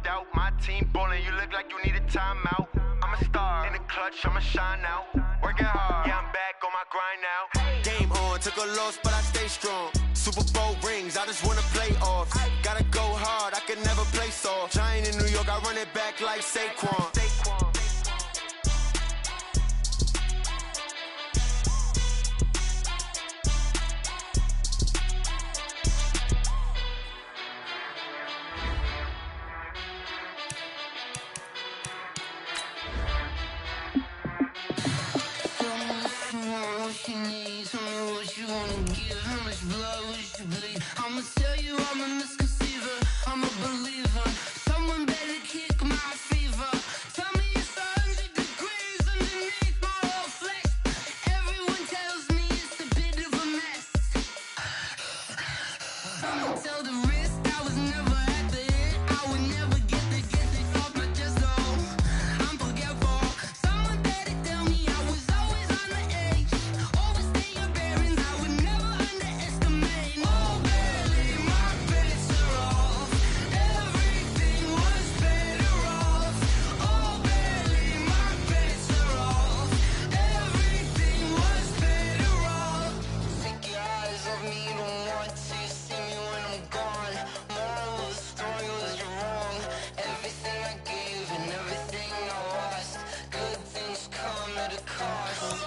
doubt. My team ballin', you look like you need a timeout. I'm a star, in the clutch, I'ma shine out. Working hard, yeah, I'm back on my grind now. Game on, took a loss, but I stay strong. Super Bowl rings, I just wanna play off. Gotta go hard, I can never play soft. Giant in New York, I run it back like Saquon. I'ma tell you I'm a misconceiver, I'm a believer. Someone better kick my fever. Tell me it's 100 degrees underneath my whole flesh. Everyone tells me it's a bit of a mess. I'ma tell the risk I was never at the end. I would never get this off my chest, though. I'm forgetful. Someone better tell me I was always on the edge. Overstay your bearings, I would never underestimate. Oh, barely, my bets are off. Everything was better off. Oh, barely, my bets are off. Everything was better off. Take your eyes off me, don't want to see me when I'm gone. Moral of the story was you're wrong. Everything I gave and everything I lost. Good things come at a cost.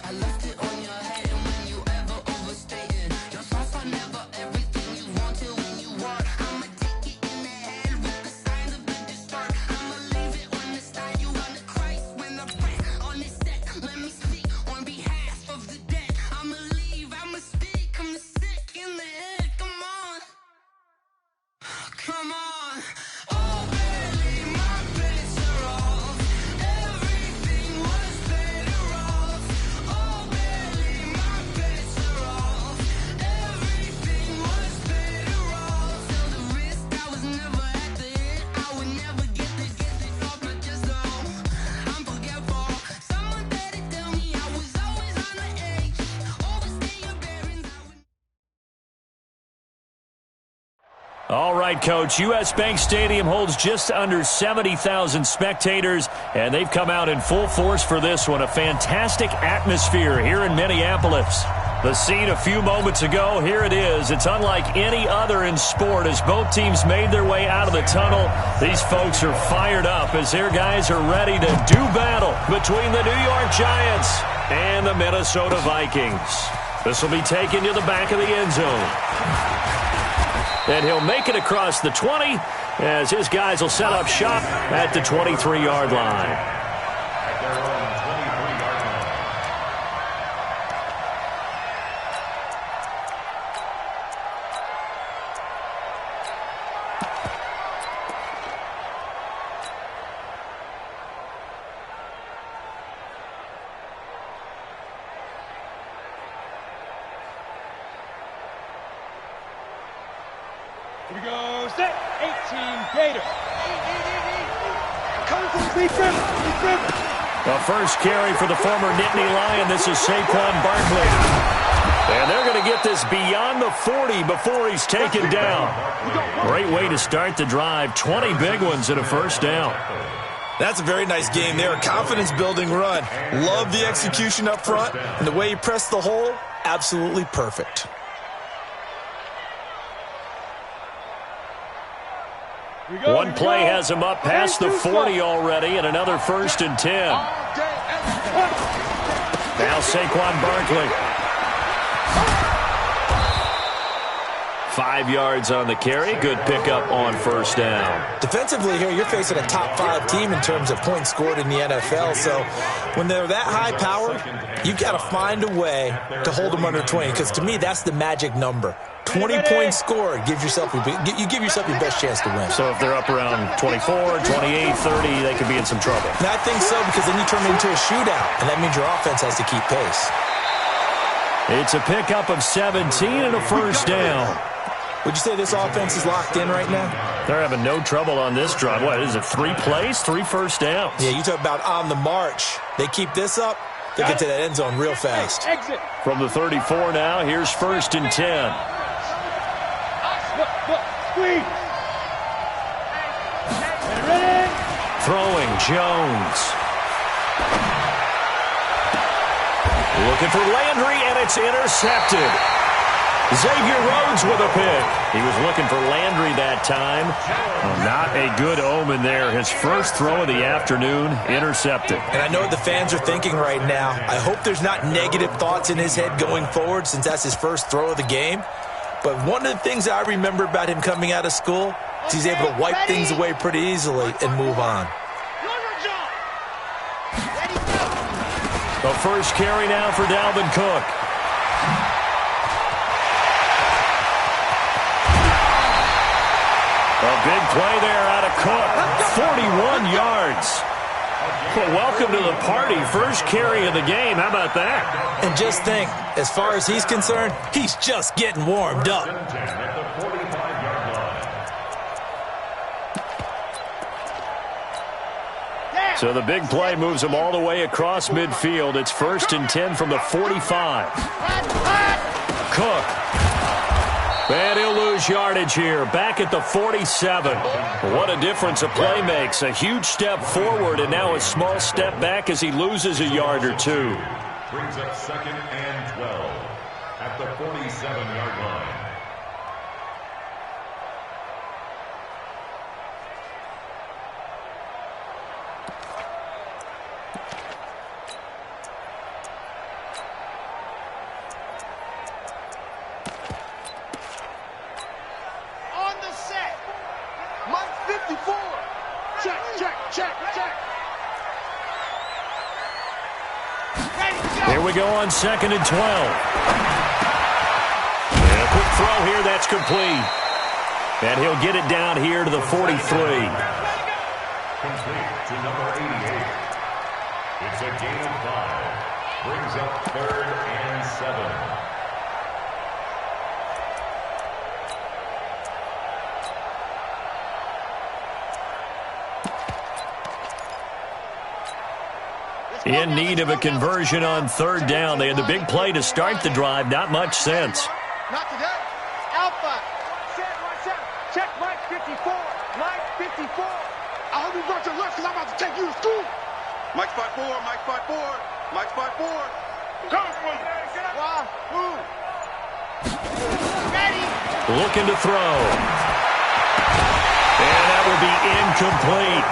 I left it on your head, and when you ever overstay it, your thoughts are never everything you wanted when you want. I'ma take it in the head with the signs of the distort. I'ma leave it on the side. You on the Christ when I press on this set. Let me speak on behalf of the dead. I'ma leave, I'ma speak. I'm the sick in the head. Come on, come on. Oh, barely, my bets are off. Everything was better off. Oh, barely, my bets are off. Everything was better off. Till the risk, I was never at the end. I would never get this off my chest, though. I'm forgetful. Someone better tell me I was always on the edge. Overstay your bearings, I would. All right, Coach. U.S. Bank Stadium holds just under 70,000 spectators, and they've come out in full force for this one. A fantastic atmosphere here in Minneapolis. The scene a few moments ago, here it is. It's unlike any other in sport as both teams made their way out of the tunnel. These folks are fired up as their guys are ready to do battle between the New York Giants and the Minnesota Vikings. This will be taken to the back of the end zone. And he'll make it across the 20 as his guys will set up shop at the 23-yard line. Here we go, set, 18, Gator. Coming from the deep rim. The first carry for the former Nittany Lion. This is Saquon Barkley. And they're going to get this beyond the 40 before he's taken down. Great way to start the drive. 20 big ones and a first down. That's a very nice game there. A confidence-building run. Love the execution up front. And the way he pressed the hole, absolutely perfect. One play has him up past the 40 already, and another first and 10. Now Saquon Barkley. 5 yards on the carry. Good pickup on first down. Defensively here, you're facing a top-5 team in terms of points scored in the NFL. So when they're that high power, you've got to find a way to hold them under 20, because to me, that's the magic number. 20 points scored, you give yourself your best chance to win. So if they're up around 24, 28, 30, they could be in some trouble. And I think so, because then you turn it into a shootout, and that means your offense has to keep pace. It's a pickup of 17 and a first down. Would you say this offense is locked in right now? They're having no trouble on this drive. What is it, 3 plays, 3 first downs? Yeah, you talk about on the march. They keep this up, they get to that end zone real fast. Exit. From the 34 now, here's first and 10. Squeeze. throwing, Jones. Looking for Landry, and it's intercepted. Xavier Rhodes with a pick. He was looking for Landry that time. Well, not a good omen there. His first throw of the afternoon, intercepted. And I know what the fans are thinking right now. I hope there's not negative thoughts in his head going forward since that's his first throw of the game. But one of the things I remember about him coming out of school is he's able to wipe things away pretty easily and move on. The first carry now for Dalvin Cook. A big play there out of Cook. 41 yards. Well, welcome to the party. First carry of the game. How about that? And just think, as far as he's concerned, he's just getting warmed up. So the big play moves him all the way across midfield. It's 1st and 10 from the 45. Cook. And he'll lose yardage here. Back at the 47. What a difference a play makes. A huge step forward and now a small step back as he loses a yard or two. Brings up 2nd and 12 at the 47-yard line. Here we go on 2nd and 12. And a quick throw here, that's complete. And he'll get it down here to the 43. Complete to number 88. It's a gain of 5. Brings up 3rd and 7. In need of a conversion on 3rd down. They had the big play to start the drive. Not much sense. Not today. Alpha. Set, watch out. Check Mike 54. Mike 54. I hope you brought your lunch because I'm about to take you to school. Mike 5-4. Mike 5-4. Mike 5-4. Come for you. Why? Move. Ready. Looking to throw. And that will be incomplete.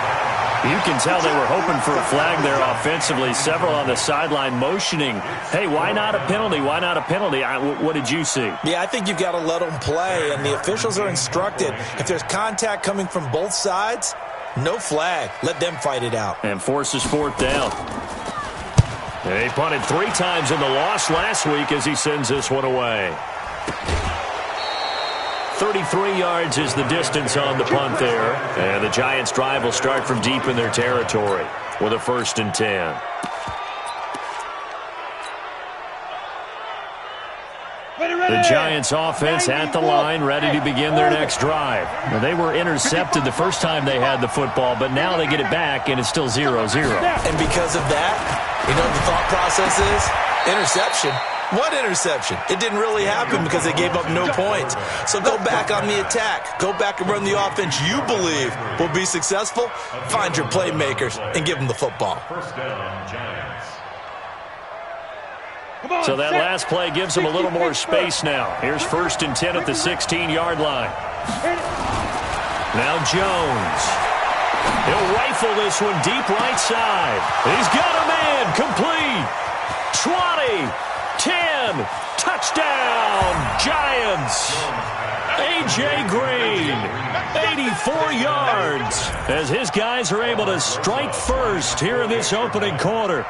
You can tell they were hoping for a flag there offensively. Several on the sideline motioning, hey, why not a penalty? Why not a penalty? What did you see? Yeah, I think you've got to let them play, and the officials are instructed. If there's contact coming from both sides, no flag. Let them fight it out. And forces 4th down. And he punted 3 times in the loss last week as he sends this one away. 33 yards is the distance on the punt there. And the Giants' drive will start from deep in their territory with a 1st and 10. The Giants' offense at the line, ready to begin their next drive. Now, they were intercepted the first time they had the football, but now they get it back, and it's still 0-0. And because of that, you know what the thought process is? Interception. What interception? It didn't really happen because they gave up no points. So go back on the attack. Go back and run the offense you believe will be successful. Find your playmakers and give them the football. 1st down, Giants. So that last play gives them a little more space now. Here's 1st and 10 at the 16-yard line. Now Jones. He'll rifle this one deep right side. He's got a man. Complete. 20. 10, touchdown, Giants. A.J. Green, 84 yards, as his guys are able to strike first here in this opening quarter.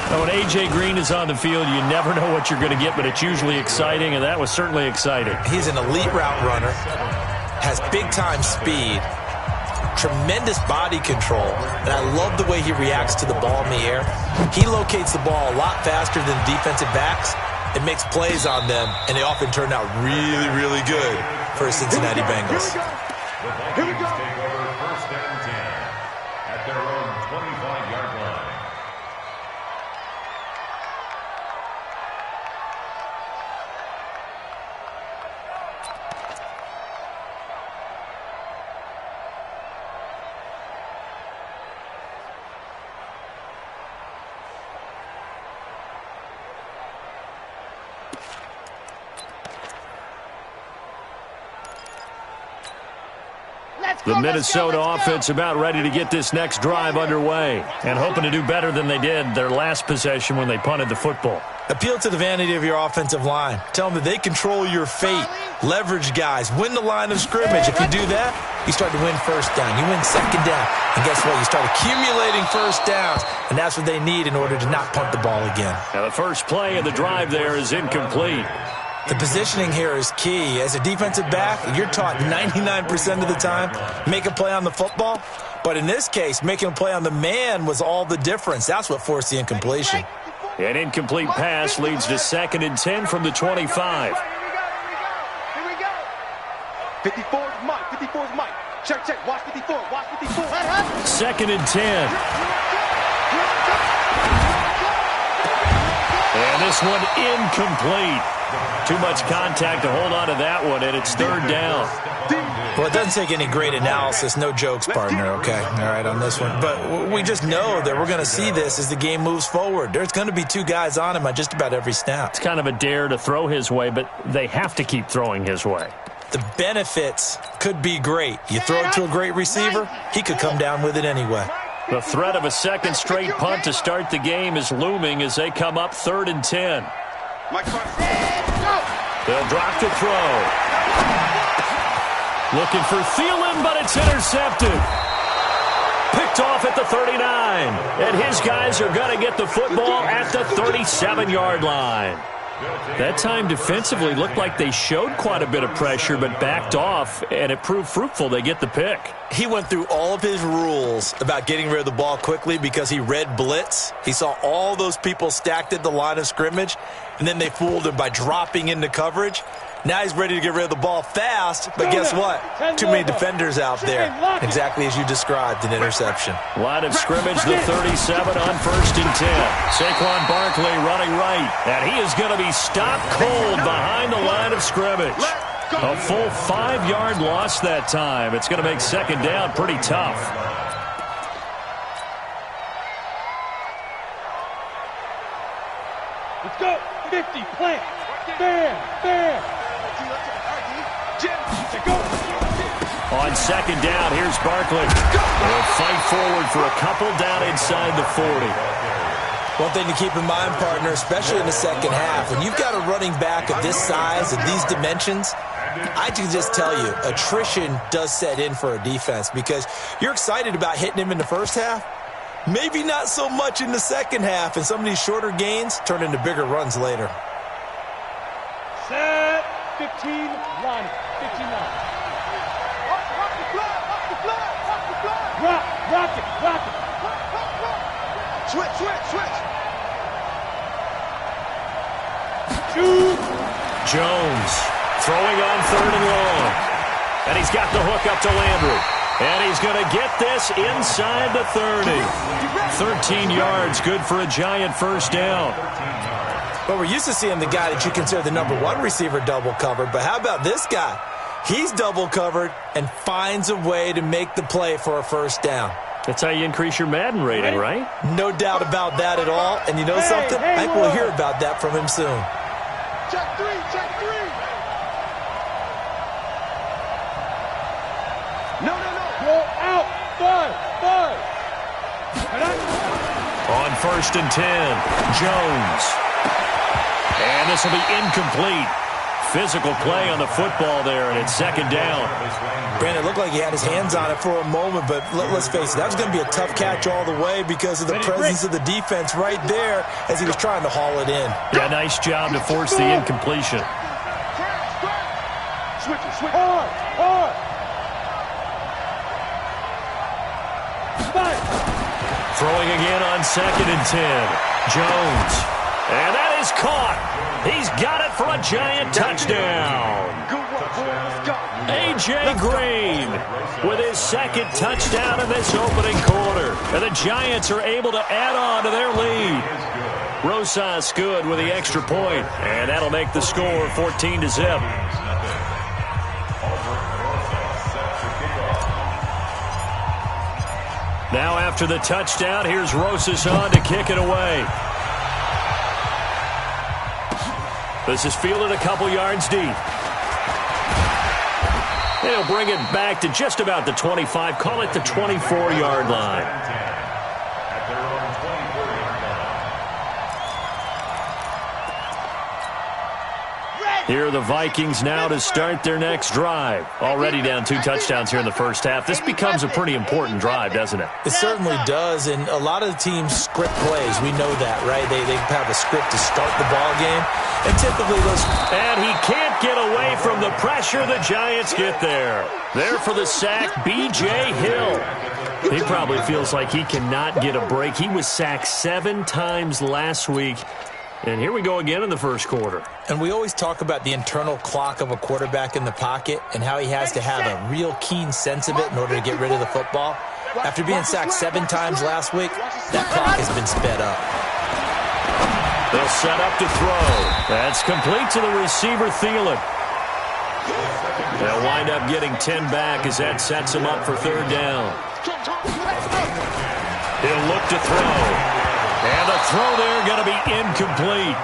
When A.J. Green is on the field, you never know what you're going to get, but it's usually exciting, and that was certainly exciting. He's an elite route runner, has big-time speed, tremendous body control, and I love the way he reacts to the ball in the air. He locates the ball a lot faster than defensive backs and makes plays on them, and they often turn out really, really good for the Cincinnati Bengals. The Vikings take over 1st and 10 at their own 25-yard line. The Minnesota offense about ready to get this next drive underway and hoping to do better than they did their last possession when they punted the football. Appeal to the vanity of your offensive line. Tell them that they control your fate. Leverage guys. Win the line of scrimmage. If you do that, you start to win first down. You win second down. And guess what? You start accumulating first downs. And that's what they need in order to not punt the ball again. Now the first play of the drive there is incomplete. The positioning here is key. As a defensive back, you're taught 99% of the time, make a play on the football. But in this case, making a play on the man was all the difference. That's what forced the incompletion. An incomplete pass leads to 2nd and 10 from the 25. Here we go. 54 is Mike. 54 is Mike. Check, check. Watch 54. Watch 54. 2nd and 10. And this one incomplete. Too much contact to hold on to that one, and it's 3rd down. Well, it doesn't take any great analysis. No jokes, partner, okay? All right, on this one. But we just know that we're going to see this as the game moves forward. There's going to be 2 guys on him on just about every snap. It's kind of a dare to throw his way, but they have to keep throwing his way. The benefits could be great. You throw it to a great receiver, he could come down with it anyway. The threat of a second straight punt to start the game is looming as they come up 3rd and 10. They'll drop to throw. Looking for Thielen, but it's intercepted. Picked off at the 39. And his guys are going to get the football at the 37-yard line. That time defensively looked like they showed quite a bit of pressure but backed off, and it proved fruitful. They get the pick. He went through all of his rules about getting rid of the ball quickly because he read blitz. He saw all those people stacked at the line of scrimmage, and then they fooled him by dropping into coverage. Now he's ready to get rid of the ball fast, but guess what? Too many defenders out there. Exactly as you described, an interception. Line of scrimmage, the 37 on 1st and 10. Saquon Barkley running right, and he is going to be stopped cold behind the line of scrimmage. A full 5-yard loss that time. It's going to make 2nd down pretty tough. Let's go. 50, plant. Bam, bam. On 2nd down, here's Barkley. They'll fight forward for a couple down inside the 40. One thing to keep in mind, partner, especially in the second half, when you've got a running back of this size and these dimensions, I can just tell you, attrition does set in for a defense because you're excited about hitting him in the first half. Maybe not so much in the second half, and some of these shorter gains turn into bigger runs later. Set. 15, line. 15, line. Rock it. Switch. Shoot. Jones throwing on 3rd and long. And he's got the hook up to Landry. And he's going to get this inside the 30. 13 yards, good for a giant first down. Well, we're used to seeing the guy that you consider the #1 receiver double covered, but how about this guy? He's double covered and finds a way to make the play for a first down. That's how you increase your Madden rating, right? No doubt about that at all. And you know something? I think we'll hear about that from him soon. Check 3. No. Go out. 5. On 1st and 10, Jones. And this will be incomplete. Physical play on the football there, and it's 2nd down. Brandon, it looked like he had his hands on it for a moment, but let's face it, that was going to be a tough catch all the way because of the presence of the defense right there as he was trying to haul it in. Yeah, nice job to force the incompletion. Switch. Hard. Throwing again on 2nd and 10. Jones. And that is caught. He's got it for a giant touchdown. A.J. Green with his 2nd touchdown in this opening quarter. And the Giants are able to add on to their lead. Rosas good with the extra point, and that'll make the score 14-0. Now after the touchdown, here's Rosas on to kick it away. This is fielded a couple yards deep. They'll bring it back to just about the 25. Call it the 24-yard line. At their own 24-yard line. Here are the Vikings now to start their next drive. Already down 2 touchdowns here in the first half. This becomes a pretty important drive, doesn't it? It certainly does, and a lot of the teams script plays. We know that, right? They have a script to start the ball game, and typically those... And he can't get away from the pressure. The Giants get there. There for the sack, B.J. Hill. He probably feels like he cannot get a break. He was sacked 7 times last week. And here we go again in the first quarter. And we always talk about the internal clock of a quarterback in the pocket and how he has to have a real keen sense of it in order to get rid of the football. After being sacked 7 times last week, that clock has been sped up. They'll set up to throw. That's complete to the receiver, Thielen. They'll wind up getting 10 back as that sets him up for 3rd down. He'll look to throw. And the throw there going to be incomplete.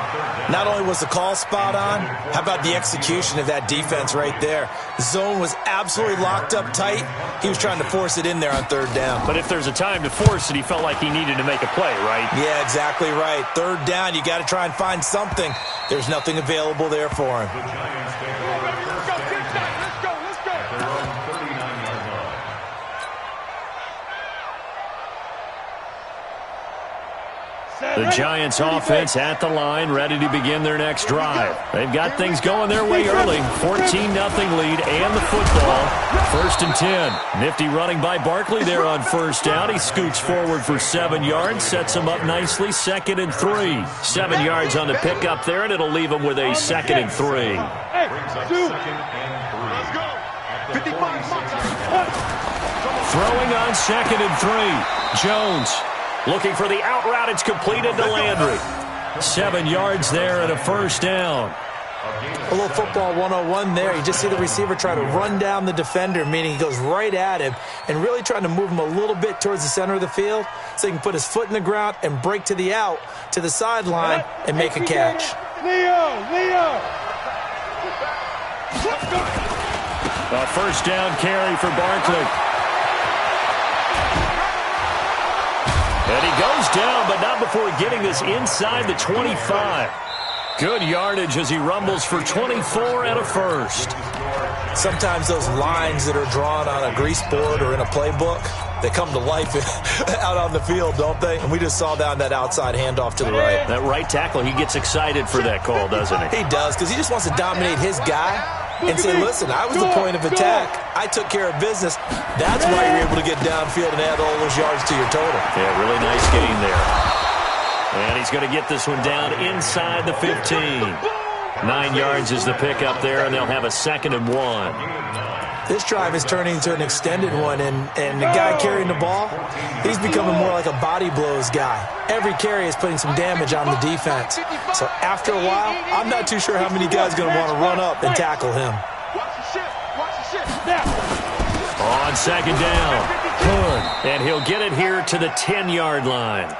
Not only was the call spot on, how about the execution of that defense right there? The zone was absolutely locked up tight. He was trying to force it in there on 3rd down. But if there's a time to force it, he felt like he needed to make a play, right? Yeah, exactly right. 3rd down, you got to try and find something. There's nothing available there for him. The Giants take over first down. At their own 39-yard line. The Giants offense at the line, ready to begin their next drive. They've got things going their way early. 14-0 lead and the football. 1st and 10. Nifty running by Barkley there on 1st down. He scoots forward for 7 yards, sets him up nicely. 2nd and 3. 7 yards on the pickup there, and it'll leave him with a 2nd and 3. Brings up 2nd and 3. 55 Throwing on 2nd and 3. Jones. Looking for the out route. It's completed to Landry. 7 yards there and a 1st down. A little football 101 there. You just see the receiver try to run down the defender, meaning he goes right at him and really trying to move him a little bit towards the center of the field so he can put his foot in the ground and break to the out, to the sideline, and make a catch. Leo! A 1st down carry for Barkley. And he goes down, but not before getting this inside the 25. Good yardage as he rumbles for 24 and a 1st. Sometimes those lines that are drawn on a grease board or in a playbook, they come to life out on the field, don't they? And we just saw down that outside handoff to the right. That right tackle, he gets excited for that call, doesn't he? He does, because he just wants to dominate his guy and say, listen, I was the point of attack. I took care of business. That's why you're able to get downfield and add all those yards to your total. Yeah, really nice gain there. And he's going to get this one down inside the 15. 9 yards is the pickup there, and they'll have a 2nd and 1. This drive is turning into an extended one, and the guy carrying the ball, he's becoming more like a body blows guy. Every carry is putting some damage on the defense. So after a while, I'm not too sure how many guys are going to want to run up and tackle him. Watch the shift. Now. On 2nd down, Hood, and he'll get it here to the 10-yard line.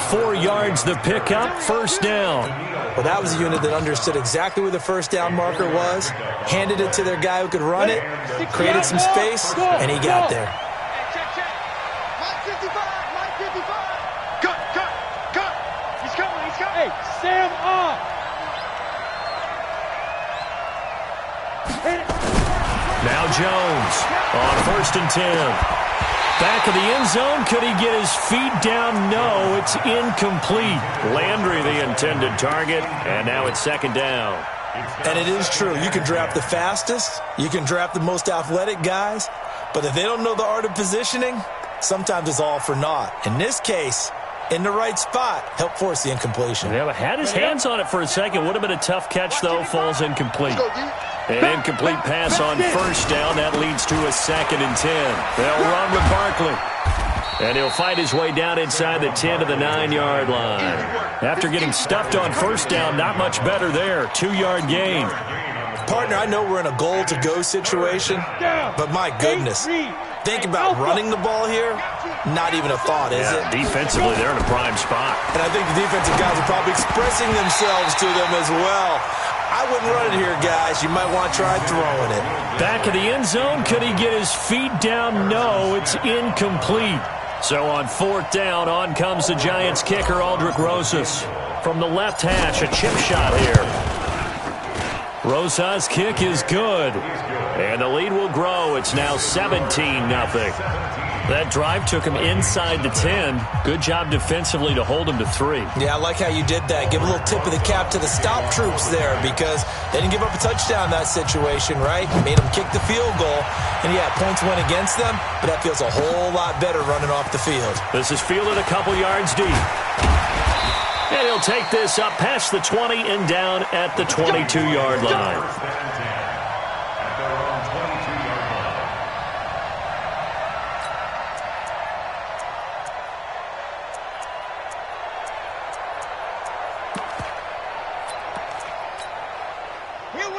4 yards the pickup, 1st down. Well, that was a unit that understood exactly where the 1st down marker was, handed it to their guy who could run it, created some space, and he got there. Check. Mike 55. Cut. He's coming. Hey, Sam up. Now Jones on 1st and 10. Back of the end zone. Could he get his feet down? No, it's incomplete. Landry, the intended target, and now it's 2nd down. And it is true. You can draft the fastest. You can draft the most athletic guys. But if they don't know the art of positioning, sometimes it's all for naught. In this case, in the right spot, help force the incompletion. Yeah, but had his hands on it for a second. Would have been a tough catch, though. Falls incomplete. An incomplete pass on 1st down. That leads to a 2nd and 10. They'll run with Barkley. And he'll fight his way down inside the 10 to the 9-yard line. After getting stuffed on 1st down, not much better there. 2-yard gain. Partner, I know we're in a goal-to-go situation, but my goodness. Think about running the ball here. Not even a thought, is it? Defensively, they're in a prime spot. And I think the defensive guys are probably expressing themselves to them as well. I wouldn't run it here, guys. You might want to try throwing it. Back of the end zone. Could he get his feet down? No, it's incomplete. So on 4th down, on comes the Giants kicker, Aldrick Rosas. From the left hash, a chip shot here. Rosas' kick is good. And the lead will grow. It's now 17-0. That drive took him inside the 10. Good job defensively to hold him to 3. Yeah, I like how you did that. Give a little tip of the cap to the stop troops there because they didn't give up a touchdown in that situation, right? Made them kick the field goal. And, yeah, points went against them, but that feels a whole lot better running off the field. This is fielded a couple yards deep. And he'll take this up past the 20 and down at the 22-yard line.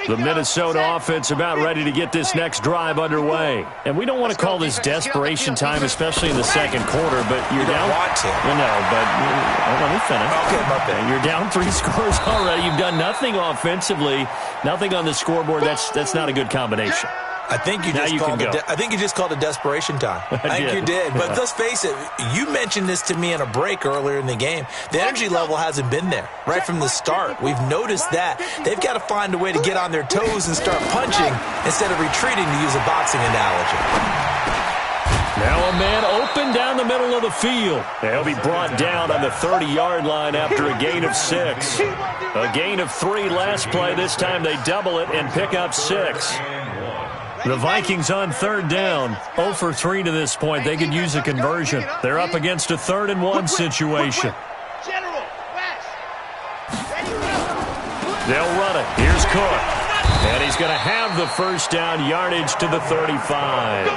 The Minnesota offense about ready to get this next drive underway. And we don't want to call this desperation time, especially in the second quarter, but you're down. Want to. Well, no, but let me finish. Okay, my bad. You're down 3 scores already. You've done nothing offensively, nothing on the scoreboard. That's not a good combination. I think you just called it desperation time. I think you did. But let's face it, you mentioned this to me in a break earlier in the game. The energy level hasn't been there right from the start. We've noticed that. They've got to find a way to get on their toes and start punching instead of retreating, to use a boxing analogy. Now a man open down the middle of the field. He'll be brought down on the 30-yard line after a gain of 6. A gain of 3 last play. This time they double it and pick up 6. The Vikings on 3rd down, 0 for 3 to this point. They could use a conversion. They're up against a 3rd and 1 situation. They'll run it. Here's Cook. And he's going to have the first down, yardage to the 35.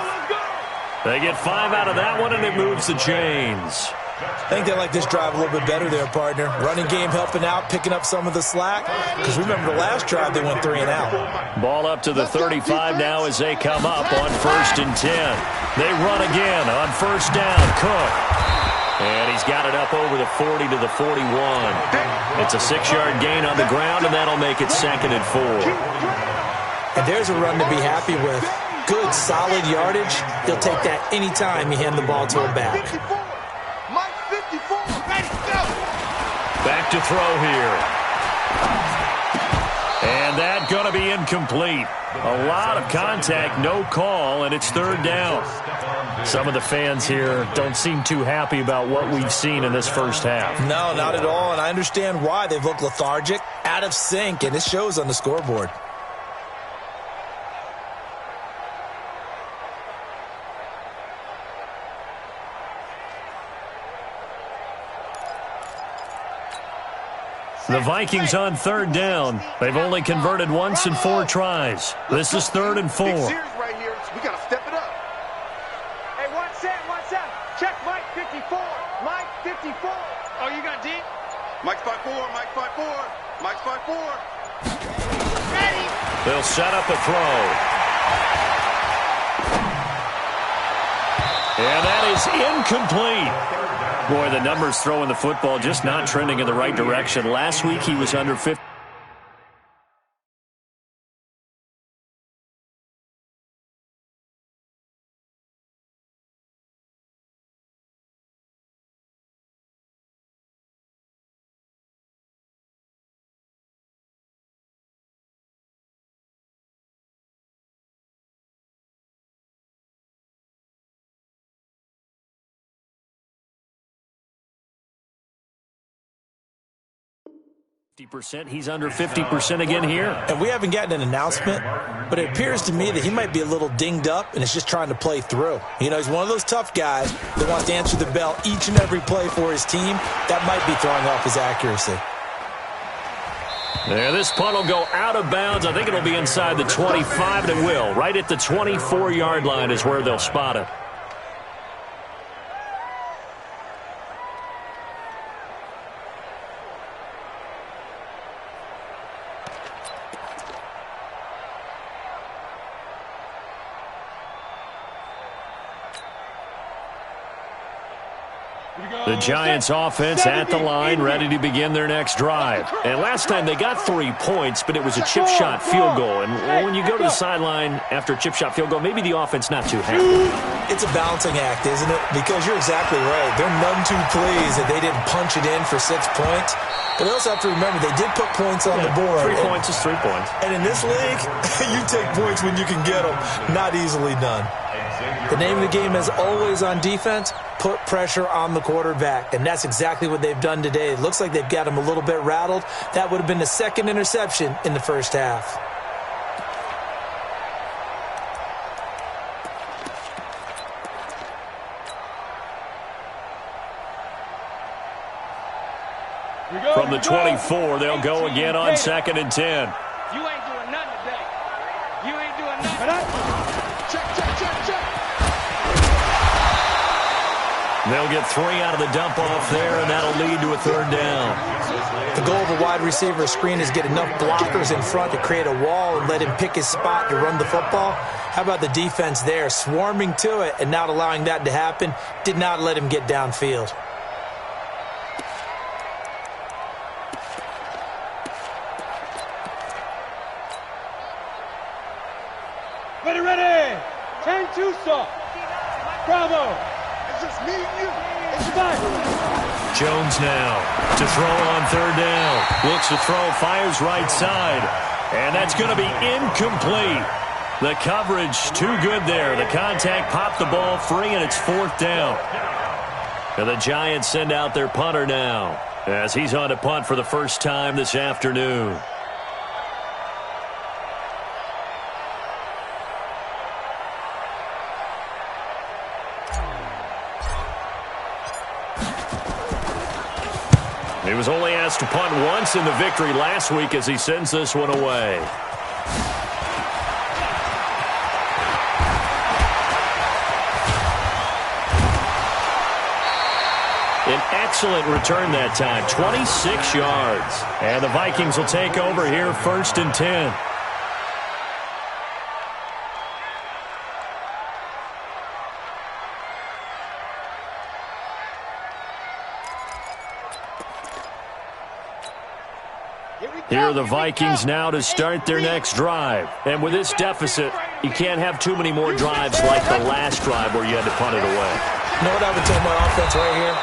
They get 5 out of that one, and it moves the chains. I think they like this drive a little bit better there, partner. Running game helping out, picking up some of the slack. Because remember the last drive, they went 3 and out. Ball up to the 35 now as they come up on 1st and 10. They run again on 1st down. Cook. And he's got it up over the 40 to the 41. It's a 6-yard gain on the ground, and that'll make it 2nd and 4. And there's a run to be happy with. Good, solid yardage. He'll take that anytime you hand the ball to a back. Back to throw here. And that's going to be incomplete. A lot of contact, no call, and it's 3rd down. Some of the fans here don't seem too happy about what we've seen in this first half. No, not at all, and I understand why. They've looked lethargic, out of sync, and it shows on the scoreboard. The Vikings on 3rd down. They've only converted once in 4 tries. This is 3rd and 4. Big series right here. We got to step it up. Hey, 1 set. Check Mike 54. Mike 54. Oh, you got D? Mike's 5-4. Mike's 5-4. Mike's 5-4. Ready. They'll set up a throw. And that is incomplete. Boy, the numbers throwing the football just not trending in the right direction. Last week he was under 50. He's under 50% again here. And we haven't gotten an announcement, but it appears to me that he might be a little dinged up and is just trying to play through. You know, he's one of those tough guys that wants to answer the bell each and every play for his team. That might be throwing off his accuracy. There, this punt will go out of bounds. I think it'll be inside the 25, and it will. Right at the 24-yard line is where they'll spot it. The Giants offense at the line, ready to begin their next drive. And last time they got 3 points, but it was a chip shot field goal. And when you go to the sideline after a chip shot field goal, maybe the offense not too happy. It's a balancing act, isn't it? Because you're exactly right. They're none too pleased that they didn't punch it in for 6 points. But you also have to remember, they did put points on the board. 3 points is 3 points. And in this league, you take points when you can get them. Not easily done. The name of the game is always on defense, put pressure on the quarterback. And that's exactly what they've done today. It looks like they've got him a little bit rattled. That would have been the second interception in the first half. From the 24, they'll go again on 2nd and 10. You ain't doing nothing today. You ain't doing nothing. Check. They'll get 3 out of the dump-off there, and that'll lead to a 3rd down. The goal of a wide receiver screen is get enough blockers in front to create a wall and let him pick his spot to run the football. How about the defense there, swarming to it and not allowing that to happen? Did not let him get downfield. Ready. 10-2 stop. Bravo. It's just me and you. It's fine. Jones now to throw on 3rd down. Looks to throw, fires right side. And that's going to be incomplete. The coverage too good there. The contact popped the ball free, and it's 4th down. And the Giants send out their punter now as he's on to punt for the first time this afternoon. He was only asked to punt once in the victory last week as he sends this one away. An excellent return that time, 26 yards. And the Vikings will take over here, 1st and 10. Here are the Vikings now to start their next drive. And with this deficit, you can't have too many more drives like the last drive where you had to punt it away. You know what I would tell my offense right here?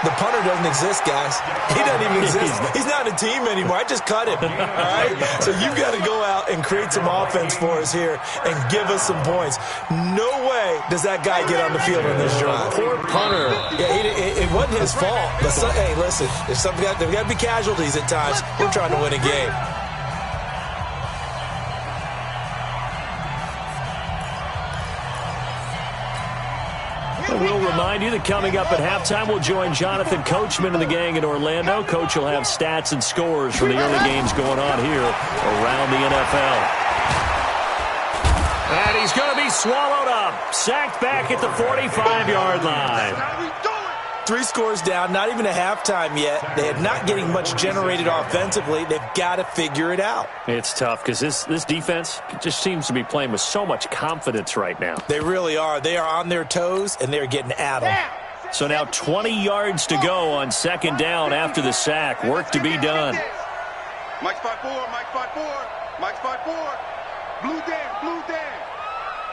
The punter doesn't exist, guys. He doesn't even exist. He's not a team anymore. I just cut him. All right? So you've got to go out and create some offense for us here and give us some points. No way does that guy get on the field on this drive. Poor punter. Yeah, it wasn't his fault. But hey, listen, there's got to be casualties at times. We're trying to win a game. We'll remind you that coming up at halftime, we'll join Jonathan Coachman and the gang in Orlando. Coach will have stats and scores from the early games going on here around the NFL. And he's going to be swallowed up. Sacked back at the 45-yard line. 3 scores down, not even a halftime yet. They are not getting much generated offensively. They've got to figure it out. It's tough because this defense just seems to be playing with so much confidence right now. They really are. They are on their toes, and they're getting at them. So now 20 yards to go on 2nd down after the sack. Work to be done. Mike's 5-4, Mike's 5-4, Mike's 5-4. Blue Dan.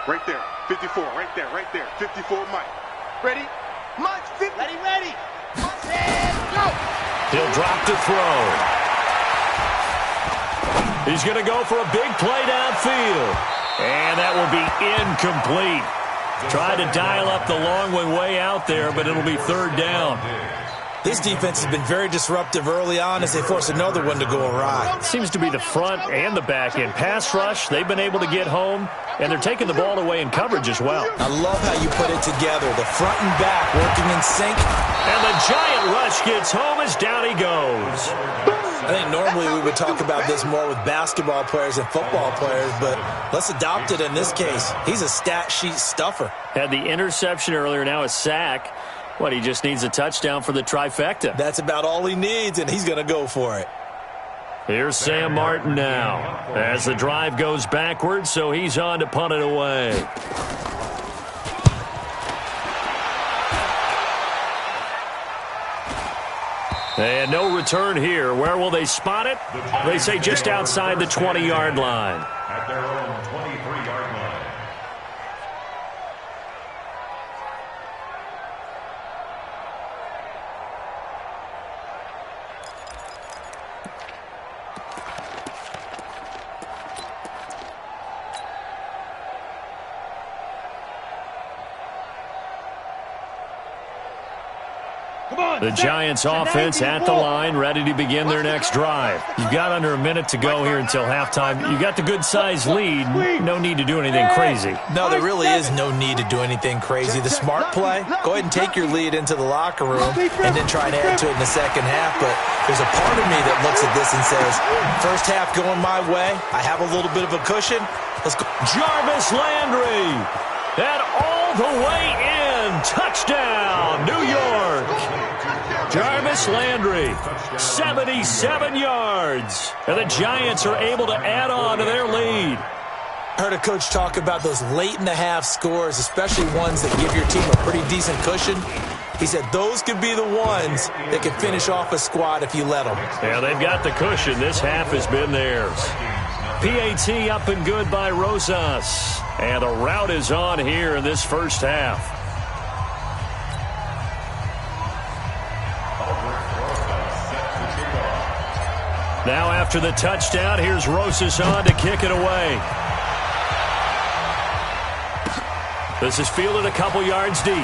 Right there, 54, right there, 54 Mike. Ready? Mike's 50. Ready. Go. He'll drop to throw. He's going to go for a big play downfield. And that will be incomplete. Tried to dial up the long one way out there, but it'll be 3rd down. This defense has been very disruptive early on as they force another one to go awry. Seems to be the front and the back end. Pass rush, they've been able to get home, and they're taking the ball away in coverage as well. I love how you put it together. The front and back working in sync. And the giant rush gets home as down he goes. I think normally we would talk about this more with basketball players and football players, but let's adopt it in this case. He's a stat sheet stuffer. Had the interception earlier, now a sack. What, he just needs a touchdown for the trifecta. That's about all he needs, and he's going to go for it. Here's Sam Martin now as the drive goes backwards, so he's on to punt it away. And no return here. Where will they spot it? They say just outside the 20-yard line. At their own 23-yard line. The Giants offense at the line, ready to begin their next drive. You've got under a minute to go here until halftime. You've got the good-sized lead. No need to do anything crazy. No, there really is no need to do anything crazy. The smart play, go ahead and take your lead into the locker room and then try and add to it in the second half. But there's a part of me that looks at this and says, first half going my way, I have a little bit of a cushion. Let's go. Jarvis Landry, and all the way in. Touchdown, New York. Jarvis Landry, 77 yards. And the Giants are able to add on to their lead. I heard a coach talk about those late-in-the-half scores, especially ones that give your team a pretty decent cushion. He said those could be the ones that can finish off a squad if you let them. Yeah, they've got the cushion. This half has been theirs. PAT up and good by Rosas. And the route is on here in this first half. Now after the touchdown, here's Rosas on to kick it away. This is fielded a couple yards deep.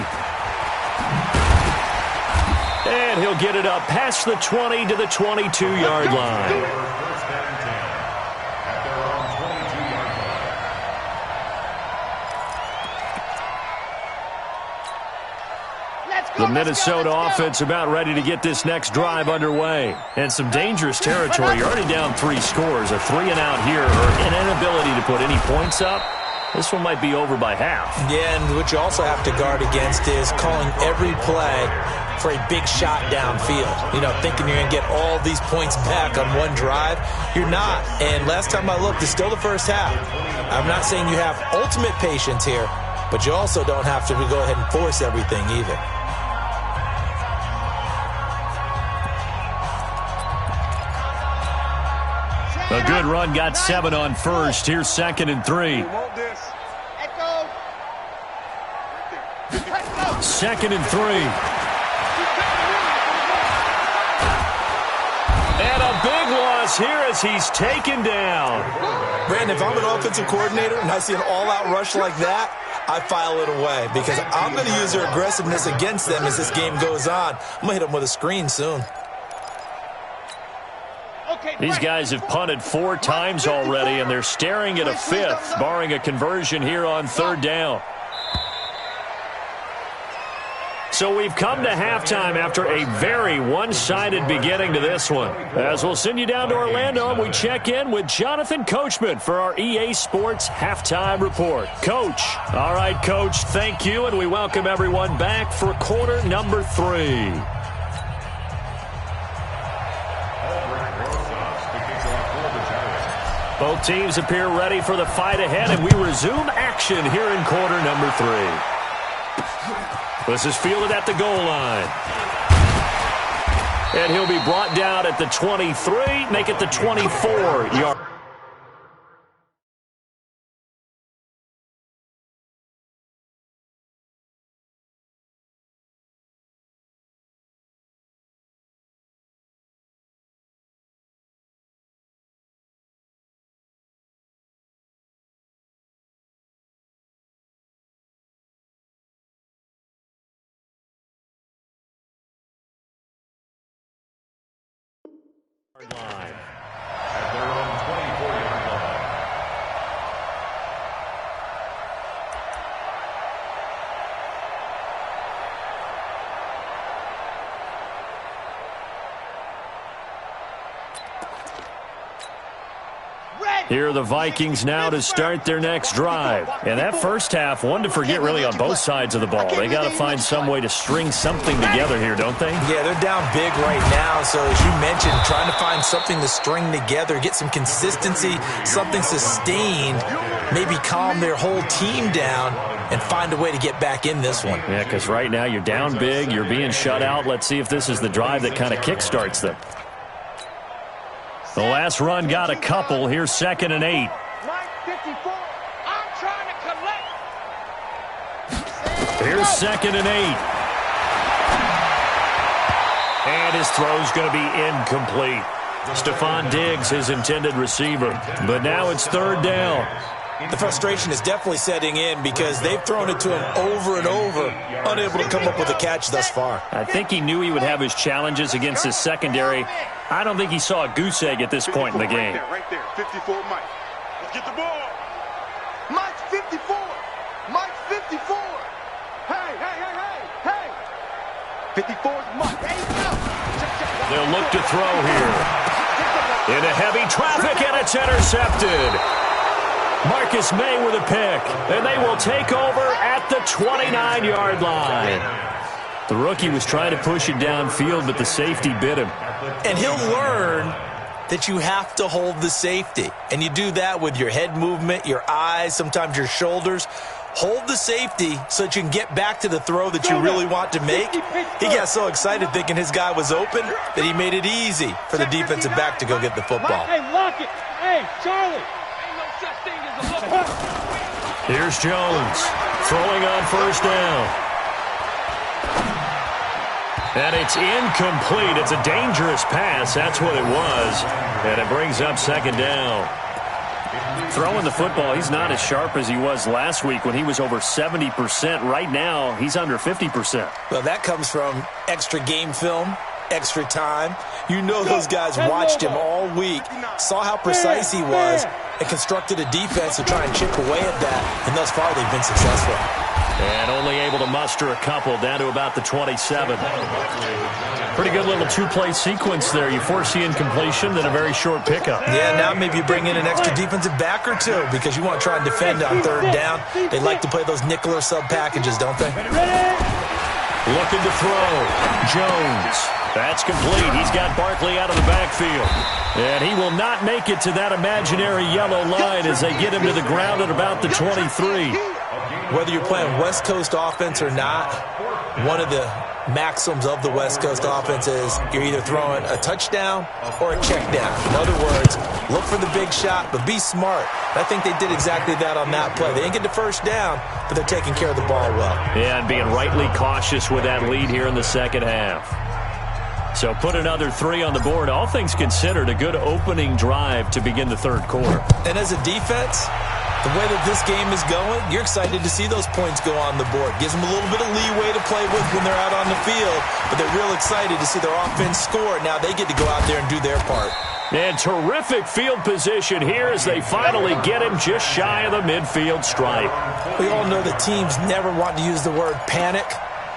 And he'll get it up past the 20 to the 22-yard line. The Minnesota offense about ready to get this next drive underway. And some dangerous territory. You're already down 3 scores. A 3-and-out here or an inability to put any points up. This one might be over by half. Yeah, and what you also have to guard against is calling every play for a big shot downfield. You know, thinking you're going to get all these points back on one drive. You're not. And last time I looked, it's still the first half. I'm not saying you have ultimate patience here, but you also don't have to go ahead and force everything either. A good run, got 7 on first. Here's 2nd and 3. 2nd and 3. And a big loss here as he's taken down. Brandon, if I'm an offensive coordinator and I see an all-out rush like that, I file it away because I'm going to use their aggressiveness against them as this game goes on. I'm going to hit them with a screen soon. These guys have punted 4 times already, and they're staring at a 5th, barring a conversion here on 3rd down. So we've come to halftime after a very one-sided beginning to this one. As we'll send you down to Orlando, and we check in with Jonathan Coachman for our EA Sports Halftime Report. Coach. All right, Coach, thank you, and we welcome everyone back for quarter number 3. Both teams appear ready for the fight ahead, and we resume action here in quarter number 3. This is fielded at the goal line. And he'll be brought down at the 23, make it the 24-yard. Line. At their own 24-yard line. Here are the Vikings now to start their next drive. And that first half, one to forget really on both sides of the ball. They got to find some way to string something together here, don't they? Yeah, they're down big right now. So as you mentioned, trying to find something to string together, get some consistency, something sustained, maybe calm their whole team down. and find a way to get back in this one. Yeah, because right now you're down big, you're being shut out. Let's see if this is the drive that kind of kickstarts them. The last run got a couple. Here's 2nd and 8. Mike 54. I'm trying to collect. Here's 2nd and 8. And his throw's going to be incomplete. Stephon Diggs, his intended receiver. But now it's 3rd down. The frustration is definitely setting in because they've thrown it to him over and over, unable to come up with a catch thus far. I think he knew he would have his challenges against his secondary. I don't think he saw a goose egg at this point in the game. Right there, 54 Mike. Let's get the ball. Mike 54. Mike 54. Hey, hey, hey, hey, hey. 54 is Mike. There you go. They'll look to throw here. Into heavy traffic, and it's intercepted. Marcus May with a pick, and they will take over at the 29-yard line. The rookie was trying to push it downfield, but the safety bit him. And he'll learn that you have to hold the safety. And you do that with your head movement, your eyes, sometimes your shoulders. Hold the safety so that you can get back to the throw that you really want to make. He got so excited thinking his guy was open that he made it easy for the defensive back to go get the football. Hey, lock it. Hey, Charlie. Here's Jones throwing on 1st down. And it's incomplete. It's a dangerous pass. That's what it was. And it brings up 2nd down. Throwing the football, he's not as sharp as he was last week when he was over 70%. Right now, he's under 50%. Well, that comes from extra game film, extra time. You know those guys watched him all week, saw how precise he was, and constructed a defense to try and chip away at that, and thus far they've been successful. And only able to muster a couple down to about the 27. Pretty good little two-play sequence there. You force the incompletion, then a very short pickup. Yeah, now maybe you bring in an extra defensive back or two because you want to try and defend on 3rd down. They like to play those nickel or sub packages, don't they? Looking to throw. Jones. That's complete. He's got Barkley out of the backfield. And he will not make it to that imaginary yellow line as they get him to the ground at about the 23. Whether you're playing West Coast offense or not, one of the maxims of the West Coast offense is you're either throwing a touchdown or a check down. In other words, look for the big shot, but be smart. I think they did exactly that on that play. They didn't get the 1st down, but they're taking care of the ball well. Yeah, and being rightly cautious with that lead here in the 2nd half. So put another 3 on the board. All things considered, a good opening drive to begin the 3rd quarter. And as a defense, the way that this game is going, you're excited to see those points go on the board. Gives them a little bit of leeway to play with when they're out on the field, but they're real excited to see their offense score. Now they get to go out there and do their part. And terrific field position here as they finally get him just shy of the midfield stripe. We all know that teams never want to use the word panic,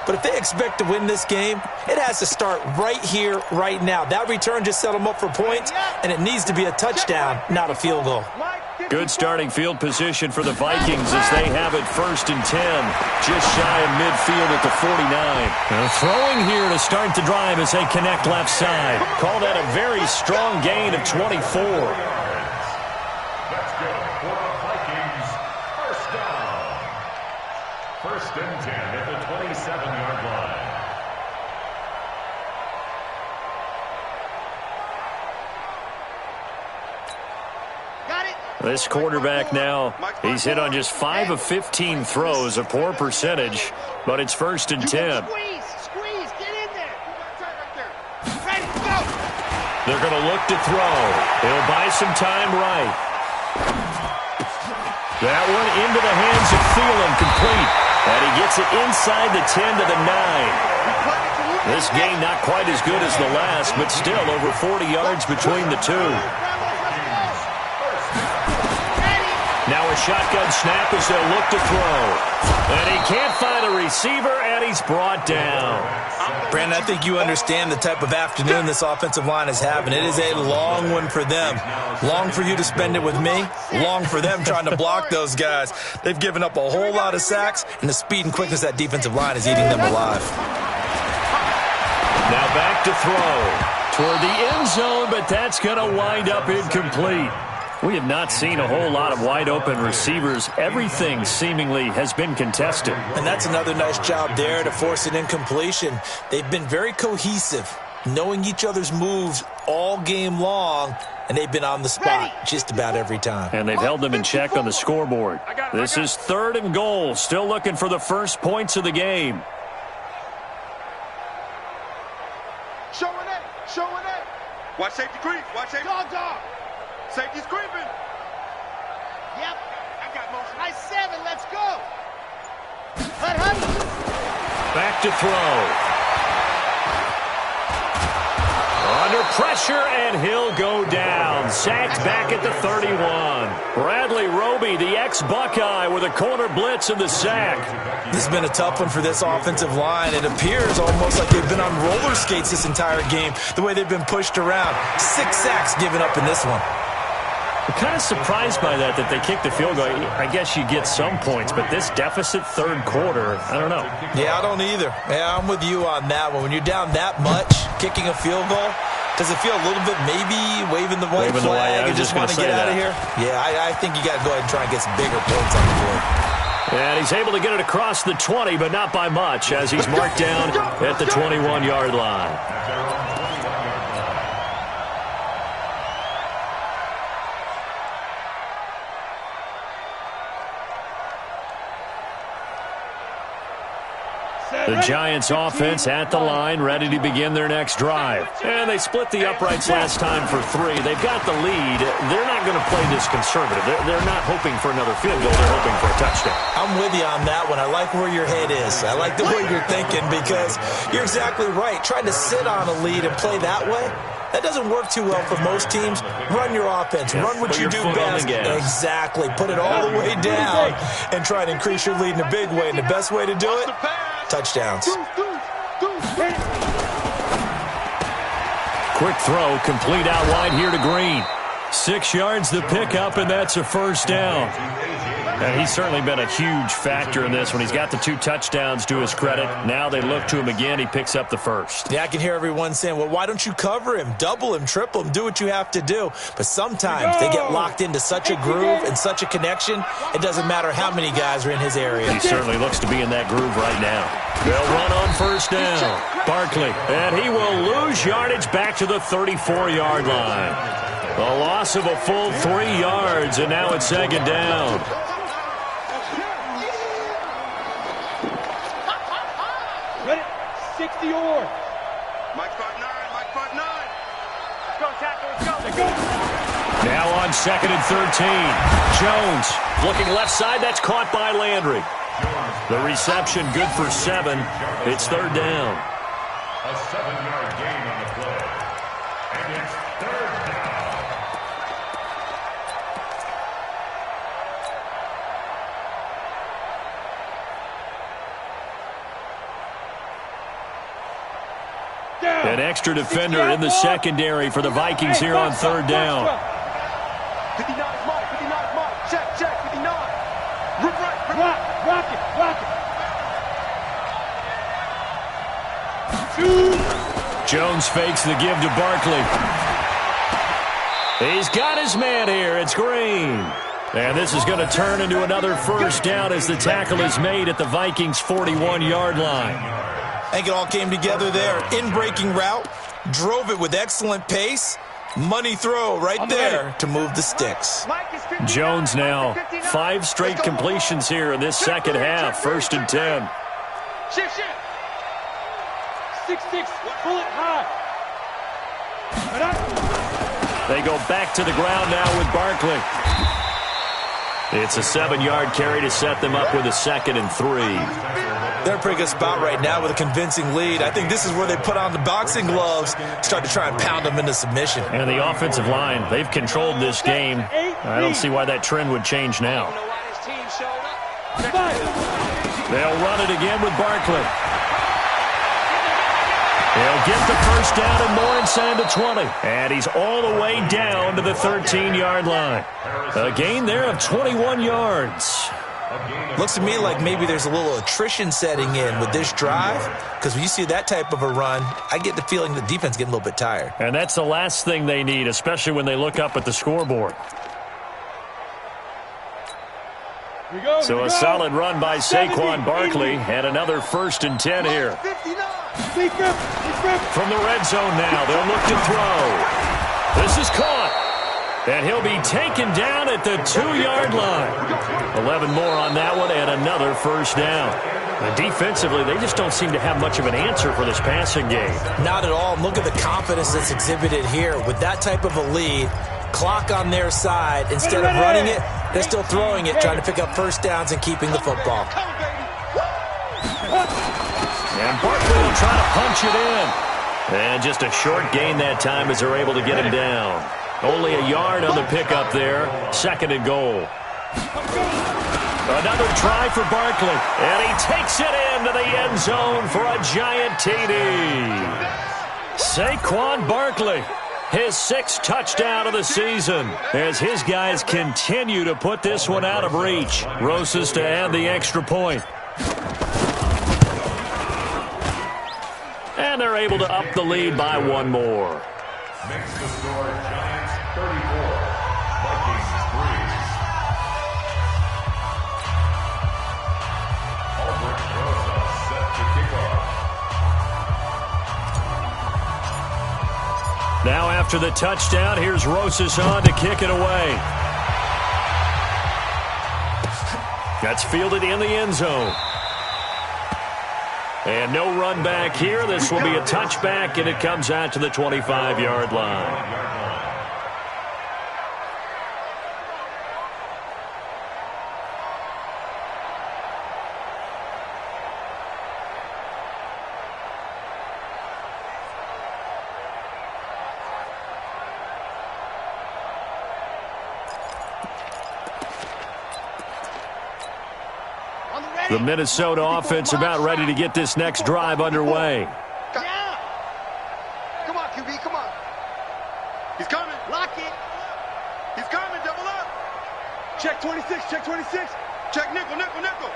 but if they expect to win this game, it has to start right here, right now. That return just set them up for points, and it needs to be a touchdown, not a field goal. Good starting field position for the Vikings as they have it 1st and 10. Just shy of midfield at the 49. Throwing here to start the drive as they connect left side. Call that a very strong gain of 24. That's good for the Vikings. 1st down. 1st and 10 at the 27-yard line. This quarterback now, he's hit on just 5 of 15 throws, a poor percentage, but it's 1st and 10. Squeeze, get in there. Ready, go. They're going to look to throw. He'll buy some time right. That one into the hands of Thielen, complete. And he gets it inside the 10 to the 9. This game not quite as good as the last, but still over 40 yards between the two. Now a shotgun snap as they'll look to throw. And he can't find a receiver, and he's brought down. Brandon, I think you understand the type of afternoon this offensive line is having. It is a long one for them. Long for you to spend it with me. Long for them trying to block those guys. They've given up a whole lot of sacks, and the speed and quickness of that defensive line is eating them alive. Now back to throw. Toward the end zone, but that's going to wind up incomplete. We have not seen a whole lot of wide-open receivers. Everything seemingly has been contested. And that's another nice job there to force an incompletion. They've been very cohesive, knowing each other's moves all game long, and they've been on the spot just about every time. And they've held them in check on the scoreboard. This is 3rd and goal. Still looking for the first points of the game. Showing it. Showing it. Watch safety creep. Watch safety. Dog. Safety's creeping. Yep. I got motion. Nice 7. Let's go. Hut. Back to throw. Under pressure, and he'll go down. Sacked back at the 31. Bradley Roby, the ex-Buckeye, with a corner blitz in the sack. This has been a tough one for this offensive line. It appears almost like they've been on roller skates this entire game, the way they've been pushed around. 6 sacks given up in this one. I'm kind of surprised by that they kicked the field goal. I guess you get some points, but this deficit 3rd quarter, I don't know. Yeah, I don't either. Yeah, I'm with you on that one. When you're down that much, kicking a field goal, does it feel a little bit maybe waving the white flag and just want to get out of here? Yeah, I think you got to go ahead and try and get some bigger points on the board. And he's able to get it across the 20, but not by much, as he's marked down at the 21-yard line. The Giants offense at the line, ready to begin their next drive. And they split the uprights last time for 3. They've got the lead. They're not going to play this conservative. They're not hoping for another field goal. They're hoping for a touchdown. I'm with you on that one. I like where your head is. I like the way you're thinking because you're exactly right. Trying to sit on a lead and play that way, that doesn't work too well for most teams. Run your offense. Run what you do best. Exactly. Put it all the way down and try to increase your lead in a big way. And the best way to do it, touchdowns. Quick throw, complete out wide here to Green. 6 yards the pickup, and that's a first down. And he's certainly been a huge factor in this when he's got the 2 touchdowns to his credit. Now they look to him again. He picks up the first. Yeah, I can hear everyone saying, well, why don't you cover him, double him, triple him, do what you have to do. But sometimes they get locked into such a groove and such a connection, it doesn't matter how many guys are in his area. He certainly looks to be in that groove right now. They'll run on first down. Barkley, and he will lose yardage back to the 34-yard line. A loss of a full 3 yards, and now it's 2nd down. Ready? 60 or. Mike 5'9", Mike 5'9". Let's go, tackle, let's go. Now on 2nd and 13. Jones looking left side. That's caught by Landry. The reception good for 7. It's 3rd down. A 7-yard gain on the play. And it's 3rd down. An extra defender in the secondary for the Vikings here on 3rd down. 59 is Mike. 59 is Mike. Check. 59. Rip right. Rock it. Jones fakes the give to Barkley. He's got his man here. It's Green. And this is going to turn into another first down as the tackle is made at the Vikings' 41-yard line. I think it all came together there. In-breaking route, drove it with excellent pace. Money throw right there to move the sticks. Jones now 5 straight completions here in this second half. 1st and 10. Shift. 6-6. Pull it high. They go back to the ground now with Barkley. It's a 7-yard carry to set them up with a 2nd and 3. They're in a pretty good spot right now with a convincing lead. I think this is where they put on the boxing gloves, start to try and pound them into submission. And the offensive line, they've controlled this game. I don't see why that trend would change now. They'll run it again with Barkley. He'll get the first down and more inside the 20. And he's all the way down to the 13-yard line. A gain there of 21 yards. Looks to me like maybe there's a little attrition setting in with this drive, because when you see that type of a run, I get the feeling the defense is getting a little bit tired. And that's the last thing they need, especially when they look up at the scoreboard. So a solid run by Saquon Barkley and another 1st and 10 here. From the red zone now, they'll look to throw. This is caught. And he'll be taken down at the 2-yard line. 11 more on that one and another 1st down. And defensively, they just don't seem to have much of an answer for this passing game. Not at all. Look at the confidence that's exhibited here. With that type of a lead, clock on their side, instead of running it, they're still throwing it, trying to pick up 1st downs and keeping the football. And Barkley will try to punch it in. And just a short gain that time as they're able to get him down. Only a yard on the pickup there. 2nd and goal. Another try for Barkley. And he takes it into the end zone for a giant TD. Saquon Barkley, his 6th touchdown of the season, as his guys continue to put this one out of reach. Rosas to add the extra point. And they're able to up the lead by 1 more. Makes the score Giants 34, Vikings 3. Albert Rosa set to kick off. Now after the touchdown, here's Rosas on to kick it away. That's fielded in the end zone. And no run back here. This will be a touchback, and it comes out to the 25-yard line. The Minnesota offense about ready to get this next drive underway. Come on, QB, come on. He's coming. Lock it. He's coming, double up. Check 26, check 26. Check nickel, nickel, nickel.